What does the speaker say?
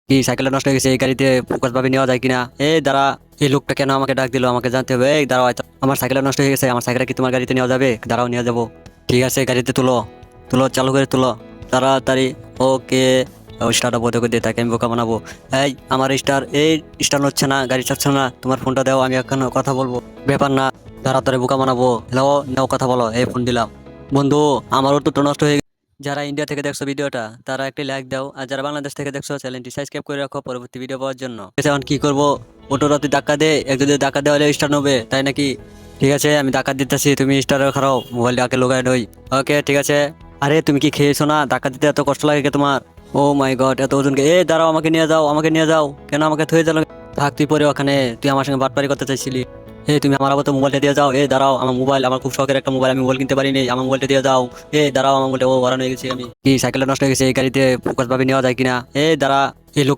কি সাইকেলটা নষ্ট হয়ে গেছে, এই গাড়িতে ফোকাস ভাবে নেওয়া যায় কিনা? দাঁড়া, এই লোকটা কেন আমাকে ডাক দিল? আমাকে জানতে হবে। দাঁড়াও, হয়তো আমার সাইকেলটা নষ্ট হয়ে গেছে, আমার সাইকেলটা কি তোমার গাড়িতে নেওয়া যাবে? দাঁড়াও, নিয়ে যাবো। ঠিক আছে, গাড়িতে তুলো, তুলো, চালু করে তুলো তাড়াতাড়ি। ওকে, স্টারটা বন্ধ করে দিয়ে তাকে আমি বোকা বানাবো। আমার স্টার হচ্ছে না, গাড়ি চাচ্ছে না। তোমার ফোনটা দাও, আমি এখন কথা বলবো। ব্যাপার না, তাড়াতাড়ি বোকা বানাবো। হ্যালো, নাও, কথা বলো। ফোন দিলাম। বন্ধু, আমারও তো নষ্ট হয়ে গেছে। যারা ইন্ডিয়া থেকে দেখছো ভিডিওটা, তারা একটি লাইক দাও, আর যারা বাংলাদেশ থেকে দেখছো চ্যানেলটি সাবস্ক্রাইব করে রাখো পরবর্তী ভিডিও পাওয়ার জন্য। ঠিক আছে, এখন কি করবো? অটোরাতে ধাক্কা দে, এক যদি ধাক্কা দেওয়া হলে স্টার্ট হবে, তাই নাকি? ঠিক আছে, আমি ধাক্কা দিতেছি, তুমি স্টারে খারাও, মোবাইলটা আগে লোগাই নই। ওকে, ঠিক আছে। আরে তুমি কি খেয়েছো না? ধাক্কা দিতে এত কষ্ট লাগে কে তোমার? ও মাই গড, এত ওজনকে! দাঁড়াও, আমাকে নিয়ে যাও, আমাকে নিয়ে যাও। কেন আমাকে থয়ে যাও? থাক, তুই পরে ওখানে। তুই আমার সঙ্গে বাটপারি করতে চাইছিলি। তুমি আমার আবার তো মোবাইলটা দিয়ে যাও। দাঁড়াও, আমার মোবাইল, আমার খুব শখের একটা মোবাইল, আমি মোবাইল কিনতে পারিনি, আমার মোবাইলটা দিয়ে যাও। দাঁড়াও, আমার মোবাইলটা হারানো হয়ে গেছে। আমি কি সাইকেলটা নষ্ট হয়ে গেছে, এই গাড়িতে ফোকাস ভাবে নেওয়া যায় কিনা? দাঁড়া, এই লোক